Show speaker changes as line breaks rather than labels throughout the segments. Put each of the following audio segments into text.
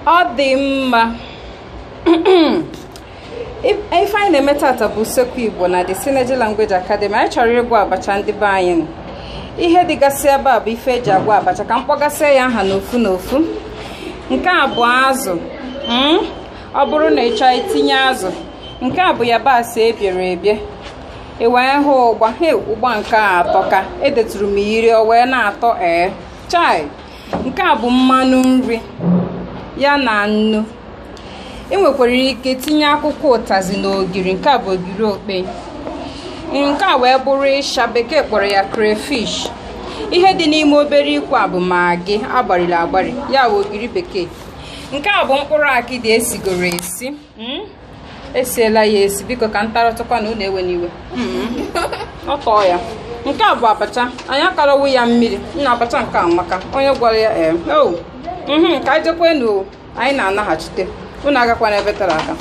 Ọ dị mma. Ife anyị na-eme tata bụ usekwu Igbo na the Synergy Language Academy. Anyị chọrọ ịgwa abacha ndị be anyị. Ihe dịgasị ebe a bụ ife eji agwa abacha ka mkpọgasị ya aha n'ofu n'ofu. Nke a bụ azụ. Ọ bụrụ na ị chọọ itinye azụ, nke a bụ yabasị ebiere ebie. E wee hụ ụgba nke a atọka. Edeturu m iri o wee na-atọ chai. Nke a bụ mmanụ nri ya na nnu. Ị nwekwara ike tinye akwụkwọ ụtazị na ogiri. Nke a bụ ogiri okpe. Nke a wee bụrụ ịsha, bekee kpọrọ ya crayfish. Ihe dị n'ime obere ikwe a bụ magị agbarịrị agbarị, ya bụ ogiri bekee. Nke a bụ mkpụrụ akịdị esigoro esi. Esiela ya esi, biko ka ntaratụkwa na unu ewe n'iwe. Ọ tọọ ya. Nke a bụ abacha. Anyị akarawo ya mmiri. Nna abacha nke a maka onye gwara ya ka anyị jekwenu, anyị na-anaghachite. Unu agakwa n'ebe tere aka.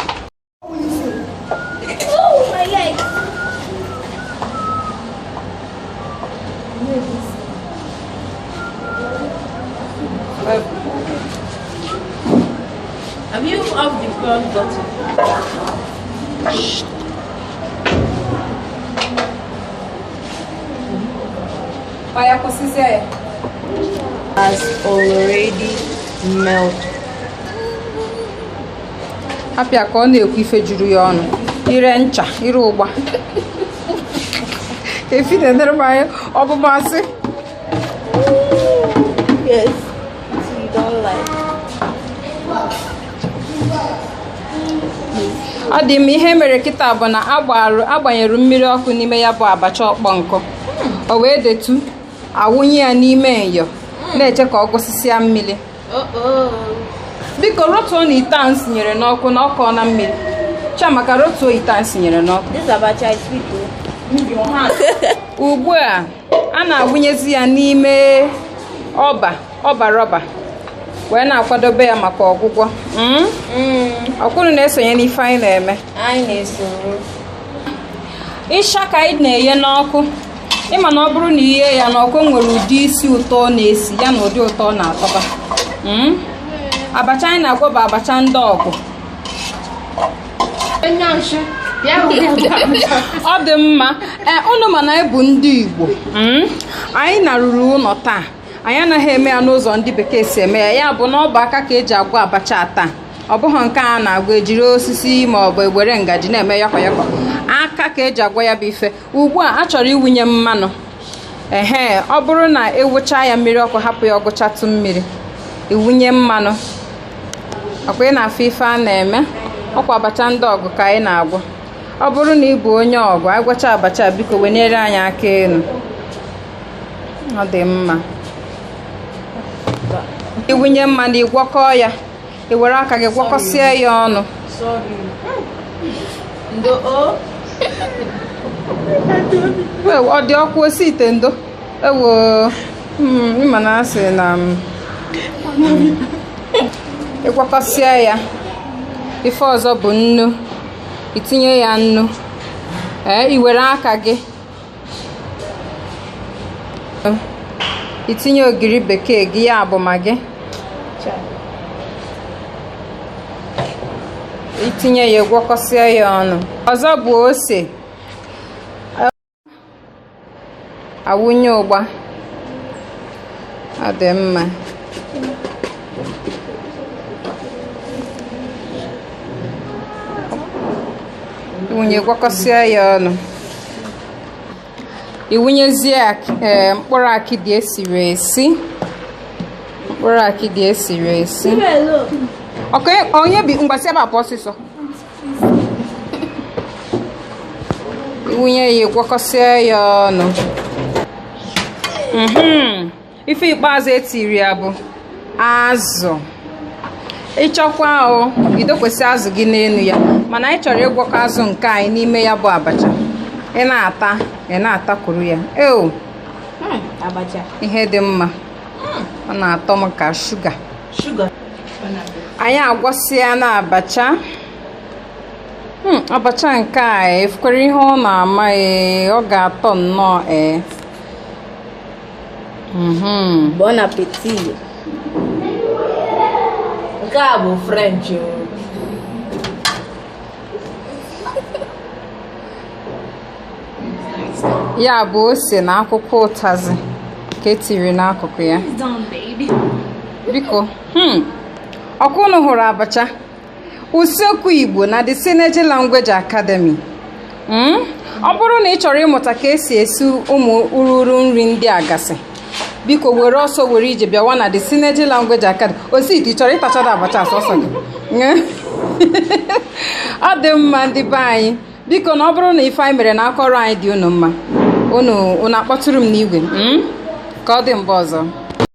Have you off the front button? Has already melted.
Hapịa ka ọ na-ekwu ife juru ya ọnụ. Ire ncha, ire ụgba. Efi na-edere m anya ọbụmasị.
Yes, you don't like.
Ọ dị m ihe mere kịta bụ na agbanyere mmiri ọkụ n'ime ya bụ abacha ọkpọ nkụ. O wee detu awụnye ya n'ime nyo na-eche ka ọ gụsịsịa mmiri. Biko rotuo na ite a sinyere n'ọkụ na ọkụ na mmiri. Chiamaka rotuo ite a sinyere n'ọkụ.
This abacha is sweet.
Ugbu a na-awụnyezi ya n'ime ọba rọba wee na-akwadobe ya maka ọgwụgwọ. Ọkwụrụ na-esonye n'ife anyị na-eme.
Anyị na-esoro.
Ịsha ka anyị na-enye n'ọkụ. Ịma na ọ bụrụ na ihe ya n'ọkụ nwere ụdị isi ụtọ ọ na-esi ya na ụdị ụtọ ọ na-atọba. Abacha anyị na-agwọ bụ abacha ndị ọgụ. Ọ dị mma. Unu ma na ebu ndị Igbo. Anyị na-arụrụ ụlọ taa. Anyị anaghị eme ya n'ụzọ ndị bekee si eme ya. Ya bụ na ọ bụ aka ka eji agwọ abacha taa. Ọ bụghị nke a na-agwọ ejiri osisi ma ọ bụ egbere ngaji na-eme yọkọ yọkọ. Aka ka eji agwọ ya bụ ife. Ugbu a achọrọ iwunye mmanụ. Ọ bụrụ na ewucha ya mmiri ọkụ hapụ ya ọgụchatụ mmiri. Iwunye mmanụ. Ọkwa ị na-afụ ife a na-eme. Ọkwa abacha ndị ọgụ ka anyị na-agwọ. Ọ bụrụ na ị bụ onye ọgụ, anyị gwacha abacha biko wenyere anyị aka elu. Ọ dị mma. Iwunye mmanụ ịgwọkọ ya. I were aka gị gwọkọsịa ya ọnụ. Ọ dị ọkụ osi ite ndo. Ịma na asị na ịgwọkọsịa ya. Ife ọzọ bụ nnu. Itinye ya nnu. I were aka gị. Itinye ogiri bekee gị, ya bụ magị. Itinye ya gwọkọsịa ya ọnụ. Ọzọ bụ ose. Awụnye ụgba. Ọ dị mma. Iwunye gwọkọsịa ya ọnụ. Iwunyezie mkpụrụ akịdị esiri esi. Mkpụrụ akịdị esiri esi. Onye bi mgbasị ebe apụ ọsịsọ. Iwunye ya gwọkọsịa ya ọnụ. Ife ikpeazụ etiri ya bụ azụ. Ịchọkwa idokwesị azụ gị n'elu ya, mana anyị chọrọ ịgwọkọ azụ nke anyị n'ime ya bụ abacha. Ị na-atakwuru ya.
Abacha.
Ihe dị mma. Ọ na-atọ m ka shuga. Anyị agwọsịa na abacha. Abacha nke a efukwara ihe ọ na-ama ọ ga-atọ nnọọ
Bon appétit. Cabo French.
Ya bụ ose na akwụkwọ ụtazị ka etiri n'akụkụ ya. Biko, ọkụ unu hụrụ abacha usekwu Igbo na the Synergy Language Academy. Ọ bụrụ na ị chọrọ ịmụta ka esi esi ụmụ ururu nri ndị a gasị, biko were ọsọ were ije bịawa na the Synergy Language Academy. Ositi ị chọrọ ịtachada abacha asọsọ gị? Ọ dị mma ndị be anyị. Biko na ọ bụrụ na ife anyị mere na akọrọ anyị dị unu mma, unu akpọtụrụ m n'igwe ka ọ dị mgbe ọzọ.